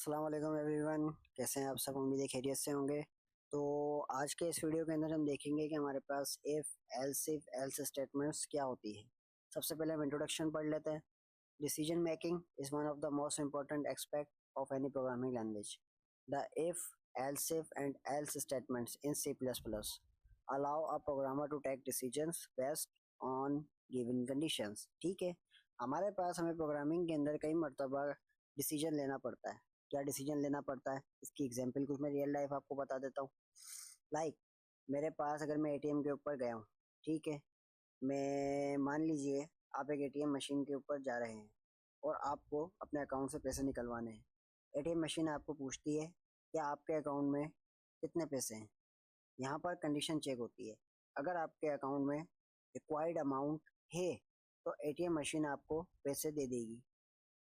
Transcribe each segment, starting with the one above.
अस्सलाम वालेकुम एवरीवन। कैसे हैं आप सब? उम्मीद है खैरियत से होंगे। तो आज के इस वीडियो के अंदर हम देखेंगे कि हमारे पास इफ एल्स स्टेटमेंट्स क्या होती है। सबसे पहले हम इंट्रोडक्शन पढ़ लेते हैं। Decision making is one of the most important aspect of any programming language. The if and else statements in C++ allow a programmer to take decisions based on given conditions। ठीक है, हमारे पास हमें programming के अंदर कई मर्तबा decision लेना पड़ता है। क्या डिसीजन लेना पड़ता है, इसकी एग्जांपल कुछ मैं रियल लाइफ आपको बता देता हूँ। लाइक मेरे पास अगर मैं एटीएम के ऊपर गया हूँ, ठीक है, मैं मान लीजिए आप एक एटीएम मशीन के ऊपर जा रहे हैं और आपको अपने अकाउंट से पैसे निकलवाने हैं। एटीएम मशीन आपको पूछती है कि आपके अकाउंट में कितने पैसे हैं। यहाँ पर कंडीशन चेक होती है। अगर आपके अकाउंट में रिक्वायर्ड अमाउंट है तो एटीएम मशीन आपको पैसे दे देगी,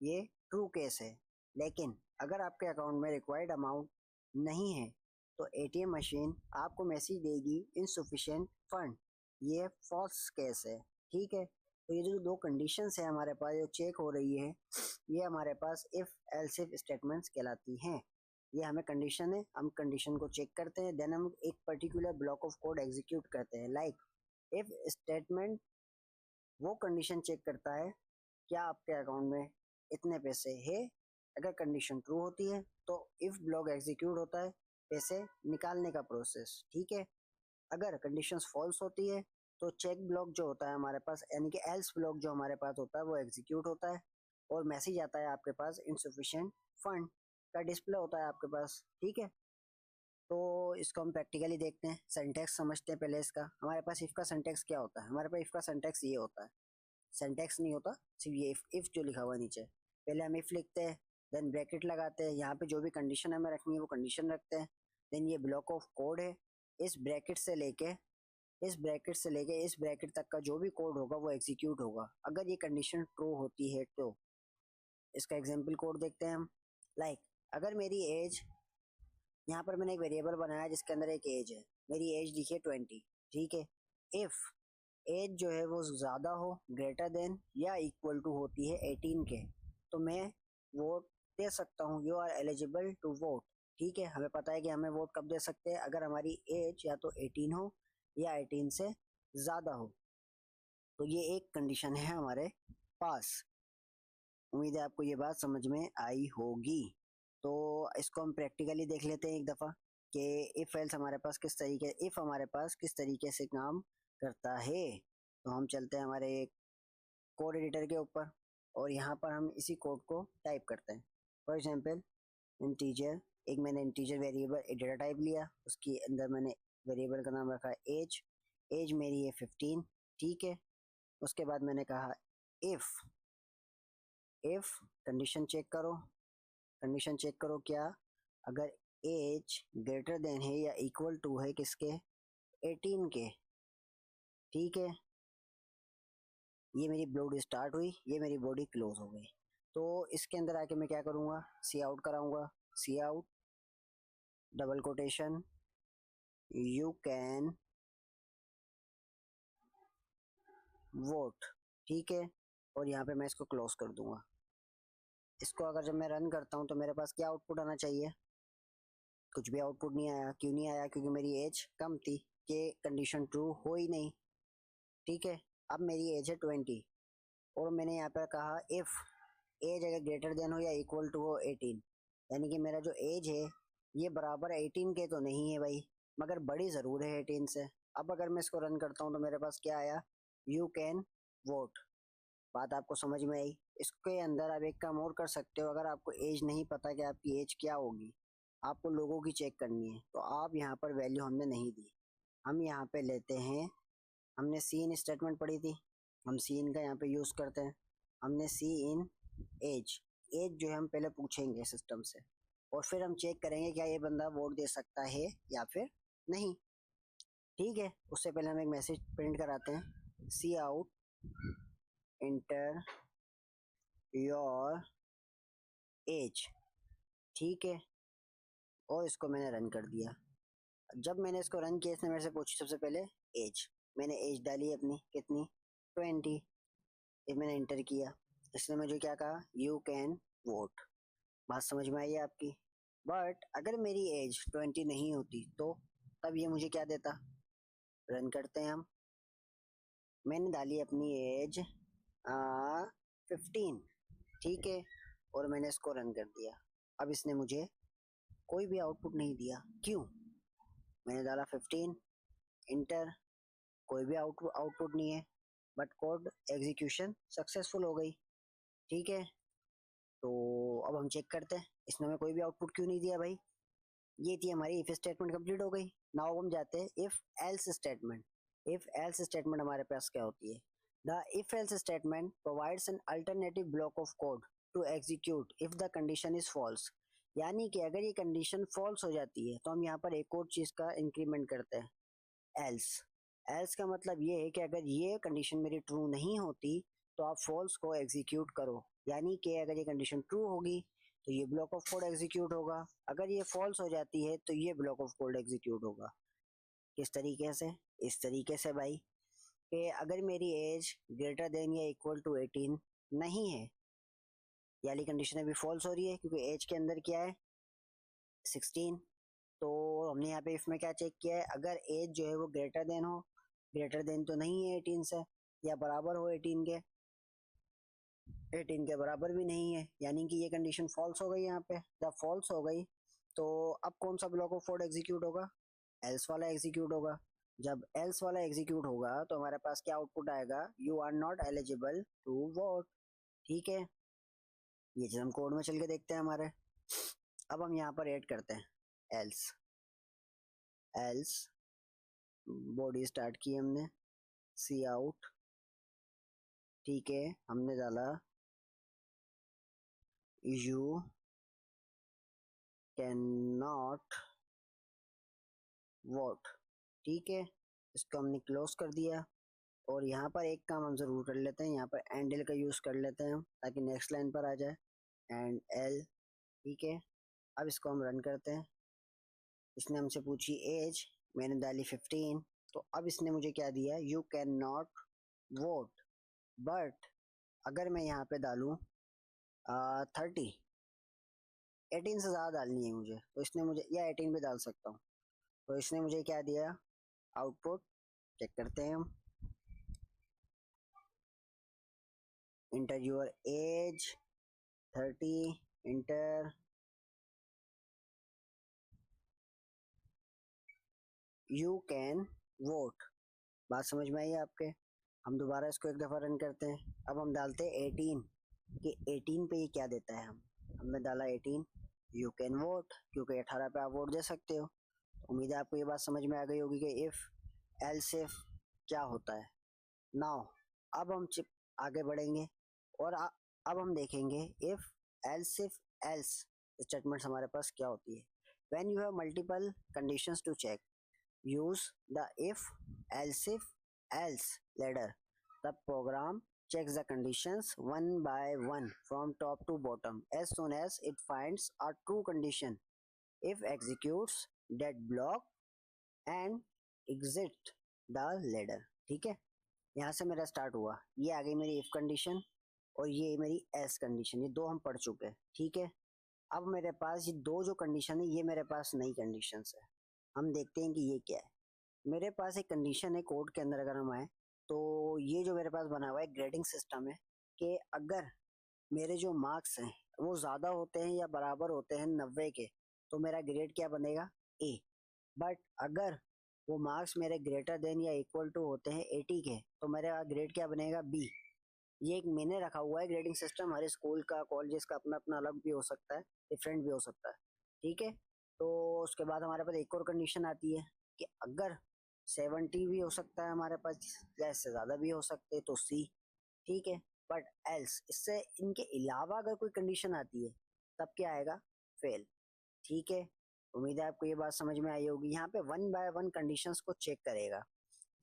ये ट्रू केस है। लेकिन अगर आपके अकाउंट में रिक्वायर्ड अमाउंट नहीं है तो एटीएम मशीन आपको मैसेज देगी इनसफिशिएंट फंड, ये फॉल्स केस है। ठीक है, तो ये जो दो कंडीशंस है हमारे पास जो चेक हो रही है, ये हमारे पास इफ एल्स इफ स्टेटमेंट्स कहलाती हैं। ये हमें कंडीशन है, हम कंडीशन को चेक करते हैं, देन हम एक particular block of code execute करते हैं। लाइक इफ स्टेटमेंट वो कंडीशन चेक करता है क्या आपके अकाउंट में इतने पैसे है। अगर कंडीशन ट्रू होती है तो इफ ब्लॉक एग्जीक्यूट होता है पैसे निकालने का प्रोसेस। ठीक है, अगर कंडीशंस फॉल्स होती है तो चेक ब्लॉक जो होता है हमारे पास, यानी कि एल्स ब्लॉक जो हमारे पास होता है वो एग्जीक्यूट होता है और मैसेज आता है आपके पास इनसफिशिएंट फंड का डिस्प्ले होता है आपके पास। ठीक है, तो इसको हम प्रैक्टिकली देखते हैं, सिंटैक्स समझते हैं पहले इसका। हमारे पास इफ का सिंटैक्स क्या होता है? हमारे पास इफ का सिंटैक्स ये होता है, सिंटैक्स नहीं होता, सिर्फ ये इफ जो लिखा हुआ है नीचे। पहले हम इफ लिखते हैं, देन ब्रैकेट लगाते हैं, यहाँ पे जो भी कंडीशन हमें रखनी है वो कंडीशन रखते हैं। देन ये ब्लॉक ऑफ कोड है, इस ब्रैकेट से लेके इस ब्रैकेट तक का जो भी कोड होगा वो एग्जीक्यूट होगा अगर ये कंडीशन ट्रू होती है तो। इसका एग्जाम्पल कोड देखते हैं हम। लाइक अगर मेरी एज, यहाँ पर मैंने एक वेरिएबल बनाया जिसके अंदर एक एज है, मेरी एज लिखी है 20। ठीक है, इफ एज जो है वो ज्यादा हो, ग्रेटर देन या इक्वल टू होती है 18 के, तो मैं वोट दे सकता हूँ, you are eligible to vote. ठीक है, हमें पता है कि हमें वोट कब दे सकते हैं, अगर हमारी एज या तो 18 हो या 18 से ज्यादा हो। तो ये एक कंडीशन है हमारे पास। उम्मीद है आपको ये बात समझ में आई होगी। तो इसको हम प्रैक्टिकली देख लेते हैं एक दफा कि इफ एल्स हमारे पास किस तरीके से काम करता है। तो हम चलते हैं हमारे कोड एडिटर के ऊपर और यहाँ पर हम इसी कोड को टाइप करते हैं। फॉर एग्जांपल इंटीजर, एक मैंने इंटीजर वेरिएबल डेटा टाइप लिया, उसके अंदर मैंने वेरिएबल का नाम रखा एज। एज मेरी है 15। ठीक है, उसके बाद मैंने कहा इफ इफ कंडीशन चेक करो क्या, अगर एज ग्रेटर देन है या इक्वल टू है किसके, 18 के। ठीक है, ये मेरी बॉडी स्टार्ट हुई, ये मेरी बॉडी क्लोज हो गई। तो इसके अंदर आके मैं क्या करूंगा, सी आउट कराऊंगा। Cout double quotation you can vote. ठीक है, और यहाँ पे मैं इसको क्लोज कर दूंगा। इसको अगर जब मैं रन करता हूँ तो मेरे पास क्या आउटपुट आना चाहिए, कुछ भी आउटपुट नहीं आया। क्यों नहीं आया? क्योंकि मेरी एज कम थी, कि कंडीशन ट्रू हो ही नहीं। ठीक है, अब मेरी एज है 20 और मैंने यहाँ पर कहा इफ एज अगर ग्रेटर देन हो या इक्वल टू हो 18, यानी कि मेरा जो एज है ये बराबर 18 के तो नहीं है भाई, मगर बड़ी जरूर है 18 से। अब अगर मैं इसको रन करता हूँ तो मेरे पास क्या आया, यू कैन वोट। बात आपको समझ में आई? इसके अंदर आप एक काम और कर सकते हो, अगर आपको एज नहीं पता कि आपकी एज क्या होगी, आपको लोगों की चेक करनी है, तो आप यहाँ पर वैल्यू हमने नहीं दी, हम यहाँ पे लेते हैं, हमने सी इन स्टेटमेंट पढ़ी थी, हम सी इन का यहाँ पे यूज करते हैं। हमने सी इन एज, एज जो है हम पहले पूछेंगे सिस्टम से और फिर हम चेक करेंगे क्या ये बंदा वोट दे सकता है या फिर नहीं। ठीक है, उससे पहले हम एक मैसेज प्रिंट कराते हैं, सी आउट इंटर योर एज। ठीक है, और इसको मैंने रन कर दिया। जब मैंने इसको रन किया इसने मेरे से पूछी सबसे पहले एज, मैंने एज डाली अपनी कितनी, 20। ये मैंने इंटर किया, इसने मुझे क्या कहा, यू कैन वोट। बात समझ में आई है आपकी? बट अगर मेरी एज 20 नहीं होती तो तब ये मुझे क्या देता? रन करते हैं हम। मैंने डाली अपनी एज 15, ठीक है, और मैंने इसको रन कर दिया। अब इसने मुझे कोई भी आउटपुट नहीं दिया, क्यों? मैंने डाला 15, इंटर, कोई भी आउटपुट नहीं है, बट कोड एग्जीक्यूशन सक्सेसफुल हो गई, ठीक है। तो अब हम चेक करते हैं इसने हमें कोई भी आउटपुट क्यों नहीं दिया भाई। ये थी हमारी इफ स्टेटमेंट कंप्लीट हो गई। नाउ हम जाते हैं if else statement. If else statement हमारे पास क्या होती है? The if else statement provides an alternative block of code to execute if the condition is false. यानी कि अगर ये कंडीशन फॉल्स हो जाती है तो हम यहाँ पर एक और चीज का इंक्रीमेंट करते हैं, एल्स। एल्स का मतलब ये है कि अगर ये कंडीशन मेरी ट्रू नहीं होती तो आप फॉल्स को एग्जीक्यूट करो। यानी कि अगर ये कंडीशन ट्रू होगी तो ये ब्लॉक ऑफ कोड एग्जीक्यूट होगा, अगर ये फॉल्स हो जाती है तो ये ब्लॉक ऑफ कोड एग्जीक्यूट होगा। किस तरीके से? इस तरीके से भाई कि अगर मेरी एज ग्रेटर देन या इक्वल टू 18 नहीं है, यानी कंडीशन अभी फॉल्स हो रही है क्योंकि एज के अंदर क्या है, 16। तो हमने यहाँ पे इसमें क्या चेक किया है, अगर एज जो है वो ग्रेटर देन हो, ग्रेटर देन तो नहीं है 18 से, या बराबर हो 18 के, 18 के बराबर भी नहीं है, यानी कि ये कंडीशन फॉल्स हो गई। यहाँ पे जब फॉल्स हो गई तो अब कौन सा ब्लॉक ऑफ कोड एग्जीक्यूट होगा? एल्स वाला एग्जीक्यूट होगा। जब एल्स वाला एग्जीक्यूट होगा तो हमारे पास क्या आउटपुट आएगा? You are not eligible to vote, ठीक है। ये चीज हम कोड में चल के देखते हैं हमारे। अब हम यहाँ पर ऐड करते हैं एल्स। एल्स बॉडी स्टार्ट की हमने, सी आउट, ठीक है, हमने डाला यू कैन नॉट वोट, ठीक है, इसको हमने क्लोज कर दिया। और यहाँ पर एक काम हम जरूर कर लेते हैं, यहाँ पर एंड एल का यूज कर लेते हैं हम ताकि नेक्स्ट लाइन पर आ जाए, एंड एल, ठीक है। अब इसको हम रन करते हैं। इसने हमसे पूछी एज, मैंने डाली 15, तो अब इसने मुझे क्या दिया? You can not vote. But अगर मैं यहाँ पे डालूं 30, 18 से ज़्यादा डालनी है मुझे, तो इसने मुझे, या 18 भी डाल सकता हूँ, तो इसने मुझे क्या दिया? आउटपुट चेक करते हैं हम। Inter your age 30, inter, you can vote. बात समझ में आई आपके? हम दोबारा इसको एक दफ़ा रन करते हैं। अब हम डालते हैं 18, कि 18 पे ये क्या देता है। हम हमने डाला 18, यू कैन वोट, क्योंकि 18 पे आप वोट दे सकते हो। उम्मीद है आपको ये बात समझ में आ गई होगी कि इफ़ एल्स इफ क्या होता है। नाउ अब हम चिप आगे बढ़ेंगे और अब हम देखेंगे इफ एल्स स्टेटमेंट्स हमारे पास क्या होती है। When you have multiple conditions to check, use the if else ladder. The program checks the conditions one by one from top to bottom. As soon as it finds a true condition, if executes that block and exit the ladder, ठीक है। यहाँ से मेरा start हुआ, ये आ गई मेरी if condition और ये मेरी एल्स कंडीशन, ये दो हम पढ़ चुके हैं, ठीक है। अब मेरे पास ये दो जो कंडीशन है ये मेरे पास नई कंडीशंस है। हम देखते हैं कि ये क्या है। मेरे पास एक कंडीशन है कोड के अंदर, अगर हम आए तो ये जो मेरे पास बना हुआ है ग्रेडिंग सिस्टम है कि अगर मेरे जो मार्क्स हैं वो ज़्यादा होते हैं या बराबर होते हैं 90 के, तो मेरा ग्रेड क्या बनेगा? ए। बट अगर वो मार्क्स मेरे ग्रेटर देन या इक्वल टू होते हैं 80 के, तो मेरा ग्रेड क्या बनेगा? बी। ये एक मैंने रखा हुआ है ग्रेडिंग सिस्टम, हर स्कूल का कॉलेज का अपना अपना अलग भी हो सकता है, डिफरेंट भी हो सकता है, ठीक है। तो उसके बाद हमारे पास एक और कंडीशन आती है कि अगर 70 भी हो सकता है हमारे पास, या इससे ज़्यादा भी हो सकते हैं, तो सी, ठीक है। बट एल्स, इससे इनके अलावा अगर कोई कंडीशन आती है तब क्या आएगा? फेल, ठीक है। उम्मीद है आपको ये बात समझ में आई होगी। यहाँ पे वन बाय वन कंडीशंस को चेक करेगा,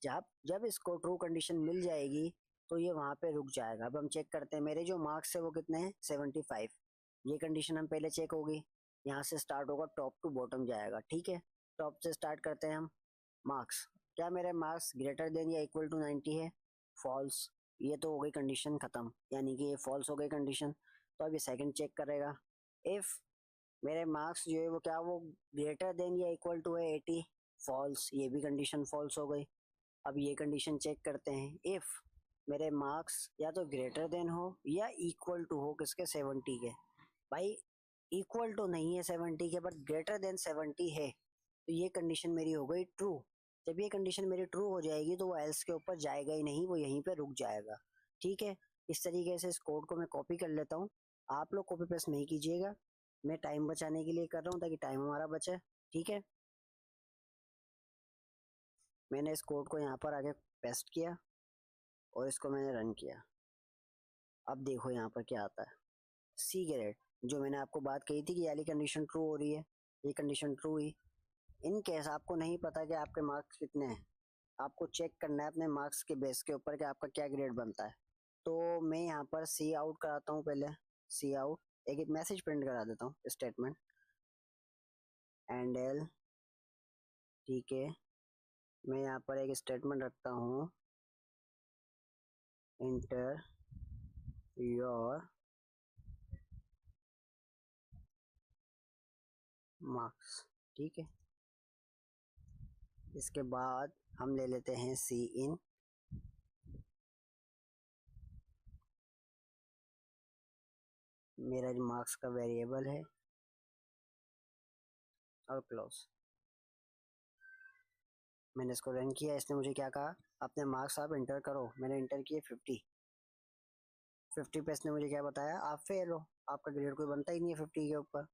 जब जब इसको ट्रू कंडीशन मिल जाएगी तो ये वहाँ पे रुक जाएगा। अब हम चेक करते हैं, मेरे जो मार्क्स है वो कितने हैं? 75। ये कंडीशन हम पहले चेक होगी, यहाँ से स्टार्ट होगा, टॉप टू बॉटम जाएगा, ठीक है। टॉप से स्टार्ट करते हैं हम। मार्क्स, क्या मेरे मार्क्स ग्रेटर देन या इक्वल टू 90 है? फॉल्स। ये तो हो गई कंडीशन खत्म, यानी कि ये फॉल्स हो गई कंडीशन। तो अब ये सेकंड चेक करेगा, इफ मेरे मार्क्स जो है वो क्या वो ग्रेटर देन या इक्वल टू है 80, फॉल्स, ये भी कंडीशन फॉल्स हो गई। अब ये कंडीशन चेक करते हैं, इफ मेरे मार्क्स या तो ग्रेटर देन हो या इक्वल टू हो किसके, 70 के। भाई इक्वल टू नहीं है 70 के बट ग्रेटर देन 70 है, तो ये कंडीशन मेरी हो गई ट्रू। जब ये कंडीशन मेरी ट्रू हो जाएगी तो वो एल्स के ऊपर जाएगा ही नहीं, वो यहीं पे रुक जाएगा। ठीक है, इस तरीके से इस कोड को मैं कॉपी कर लेता हूँ। आप लोग कॉपी पेस्ट नहीं कीजिएगा, मैं टाइम बचाने के लिए कर रहा हूँ ताकि टाइम हमारा बचे। ठीक है, मैंने इस कोड को यहाँ पर आगे पेस्ट किया और इसको मैंने रन किया। अब देखो यहाँ पर क्या आता है, सी ग्रेड, जो मैंने आपको बात कही थी कि वाली कंडीशन ट्रू हो रही है, ये कंडीशन ट्रू हुई। इन केस आपको नहीं पता कि आपके मार्क्स कितने हैं, आपको चेक करना है अपने मार्क्स के बेस के ऊपर कि आपका क्या ग्रेड बनता है। तो मैं यहाँ पर सी आउट कराता हूँ पहले, सी आउट एक मैसेज प्रिंट करा देता हूँ, स्टेटमेंट एंड एल। ठीक है, मैं यहाँ पर एक स्टेटमेंट रखता हूँ, इंटर योर मार्क्स। ठीक है, इसके बाद हम ले लेते हैं सी इन, मेरा मार्क्स का वेरिएबल है, और क्लोज। मैंने इसको रन किया, इसने मुझे क्या कहा, अपने मार्क्स आप इंटर करो। मैंने इंटर किए 50 पे इसने मुझे क्या बताया, आप फेल हो, आपका ग्रेड कोई बनता ही नहीं है 50 के ऊपर,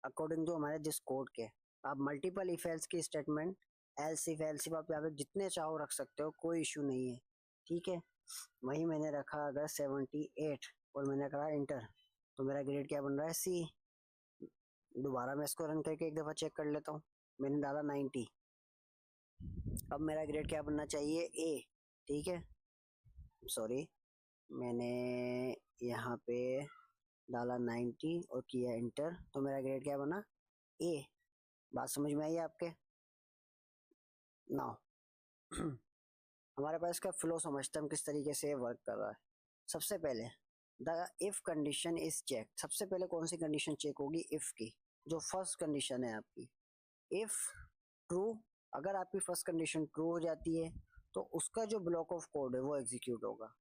अकॉर्डिंग टू हमारे जिस कोड के। आप मल्टीपल इफ एल्स की स्टेटमेंट, एल्स इफ आप यहाँ पे जितने चाहो रख सकते हो, कोई इशू नहीं है। ठीक है, वही मैंने रखा अगर 78 और मैंने कहा इंटर, तो मेरा ग्रेड क्या बन रहा है, सी। दोबारा मैं इसको रन करके एक दफा चेक कर लेता हूँ, मैंने डाला 90, अब मेरा ग्रेड क्या बनना चाहिए, ए। ठीक है, सॉरी, मैंने यहाँ पे डाला 90 और किया इंटर, तो मेरा ग्रेड क्या बना, ए। बात समझ में आई आपके? नाउ हमारे पास इसका फ्लो समझते हैं हम किस तरीके से वर्क कर रहा है। सबसे पहले the if condition is check, सबसे पहले कौन सी कंडीशन चेक होगी, इफ की, जो फर्स्ट कंडीशन है आपकी। इफ ट्रू, अगर आपकी फर्स्ट कंडीशन ट्रू हो जाती है तो उसका जो ब्लॉक ऑफ कोड है वो एग्जीक्यूट होगा।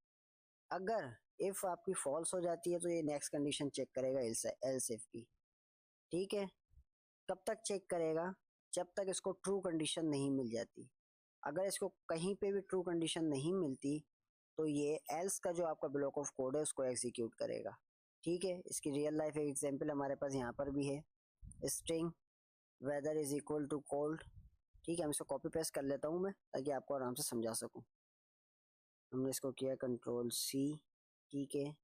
अगर इफ आपकी फॉल्स हो जाती है तो ये नेक्स्ट कंडीशन चेक करेगा, एल्स इफ की। ठीक है, कब तक चेक करेगा, जब तक इसको ट्रू कंडीशन नहीं मिल जाती। अगर इसको कहीं पे भी ट्रू कंडीशन नहीं मिलती तो ये एल्स का जो आपका ब्लॉक ऑफ कोड है उसको एग्जीक्यूट करेगा। ठीक है, इसकी रियल लाइफ एक एग्जांपल हमारे पास यहाँ पर भी है, string weather is equal to cold. ठीक है, हम इसको कॉपी पेस्ट कर लेता हूँ मैं ताकि आपको आराम से समझा सकूँ। हमने इसको किया कंट्रोल सी। ठीक है,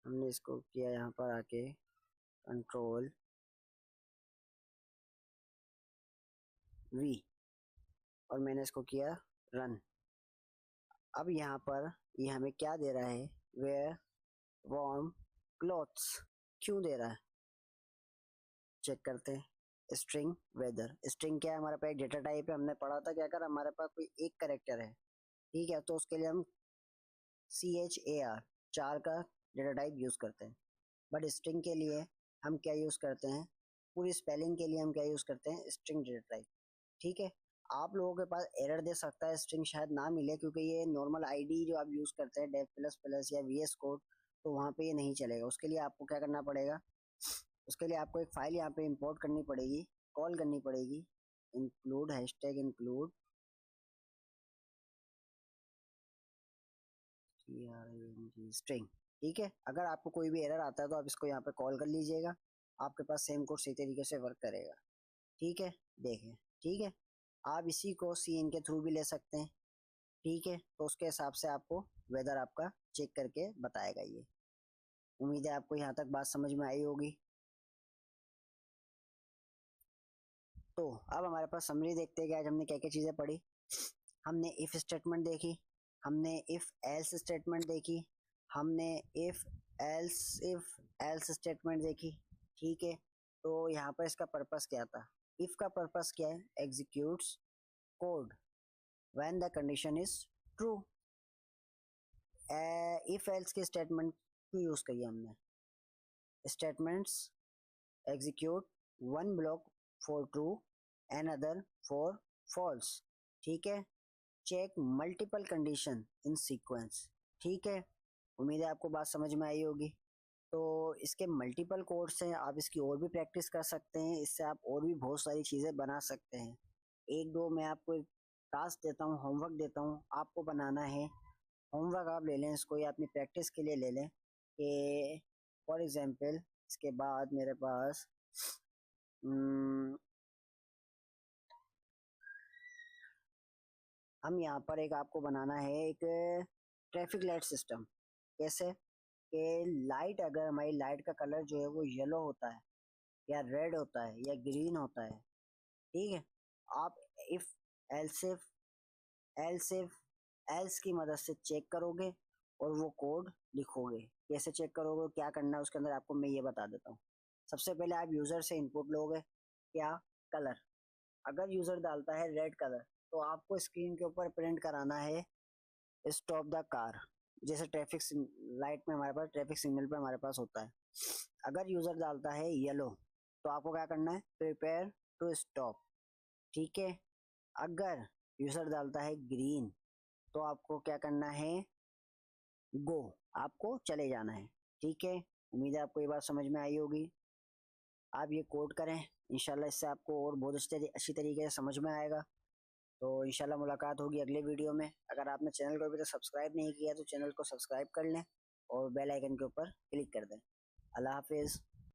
हमने इसको किया यहाँ पर आके कंट्रोल वी, और मैंने इसको किया रन। अब यहाँ पर ये हमें क्या दे रहा है, वेयर वार्म क्लॉथ्स, क्यों दे रहा है, चेक करते हैं। स्ट्रिंग वेदर, स्ट्रिंग क्या है, हमारे पास एक डेटा टाइप है, हमने पढ़ा था कि अगर हमारे पास कोई एक करेक्टर है, ठीक है, तो उसके लिए हम CHAR, चार का डेटा टाइप यूज करते हैं। बट स्ट्रिंग के लिए हम क्या यूज करते हैं, पूरी स्पेलिंग के लिए हम क्या यूज करते हैं, स्ट्रिंग डेटा टाइप। ठीक है, आप लोगों के पास एरर दे सकता है, स्ट्रिंग शायद ना मिले क्योंकि ये नॉर्मल आईडी जो आप यूज करते हैं डेव प्लस प्लस या VS कोड, तो वहाँ पे ये नहीं चलेगा। उसके लिए आपको क्या करना पड़ेगा, उसके लिए आपको एक फाइल यहाँ पे इंपोर्ट करनी पड़ेगी, कॉल करनी पड़ेगी, इंक्लूड हैशटैग इंक्लूड स्ट्रिंग। ठीक है, अगर आपको कोई भी एरर आता है तो आप इसको यहाँ पे कॉल कर लीजिएगा, आपके पास सेम कोड सही तरीके से वर्क करेगा। ठीक है, देखें। ठीक है, आप इसी को CN के थ्रू भी ले सकते हैं। ठीक है, तो उसके हिसाब से आपको वेदर आपका चेक करके बताएगा ये। उम्मीद है आपको यहाँ तक बात समझ में आई होगी। तो अब हमारे पास समरी देखते हैं कि आज हमने क्या क्या चीजें पढ़ी। हमने इफ स्टेटमेंट देखी, हमने इफ एल्स स्टेटमेंट देखी, हमने इफ एल्स स्टेटमेंट देखी। ठीक है, तो यहाँ पर इसका पर्पस क्या था, इफ का पर्पस क्या है, executes code when the condition is true. If else के स्टेटमेंट क्यों यूज करिए हमने, statements execute one block for true and other for false. ठीक है, check multiple condition in sequence. ठीक है, उम्मीद है आपको बात समझ में आई होगी। तो इसके मल्टीपल कोड्स हैं, आप इसकी और भी प्रैक्टिस कर सकते हैं, इससे आप और भी बहुत सारी चीज़ें बना सकते हैं। एक दो मैं आपको टास्क देता हूँ, होमवर्क देता हूँ, आपको बनाना है। होमवर्क आप ले लें इसको या अपनी प्रैक्टिस के लिए ले लें कि फॉर एग्जांपल इसके बाद मेरे पास हम यहाँ पर एक आपको बनाना है एक ट्रैफिक लाइट सिस्टम। कैसे कि लाइट, अगर हमारी लाइट का कलर जो है वो येलो होता है या रेड होता है या ग्रीन होता है, ठीक है, आप इफ एल्सिफ एल्सिफ एल्स की मदद से चेक करोगे और वो कोड लिखोगे। कैसे चेक करोगे, क्या करना है उसके अंदर आपको मैं ये बता देता हूँ। सबसे पहले आप यूजर से इनपुट लोगे, क्या, कलर। अगर यूजर डालता है रेड कलर तो आपको स्क्रीन के ऊपर प्रिंट कराना है स्टॉप द कार। जैसे ट्रैफिक लाइट में हमारे पास ट्रैफिक सिग्नल पे हमारे पास होता है। अगर यूजर डालता है येलो तो आपको क्या करना है, प्रिपेयर टू स्टॉप। ठीक है, अगर यूजर डालता है ग्रीन तो आपको क्या करना है, गो, आपको चले जाना है। ठीक है, उम्मीद है आपको ये बात समझ में आई होगी। आप ये कोड करें, इंशाल्लाह इससे आपको और बहुत अच्छी तरीके से समझ में आएगा। तो इंशाल्लाह मुलाकात होगी अगले वीडियो में। अगर आपने चैनल को अभी तक सब्सक्राइब नहीं किया तो चैनल को सब्सक्राइब कर लें और बेल आइकन के ऊपर क्लिक कर दें। अल्लाह हाफिज़।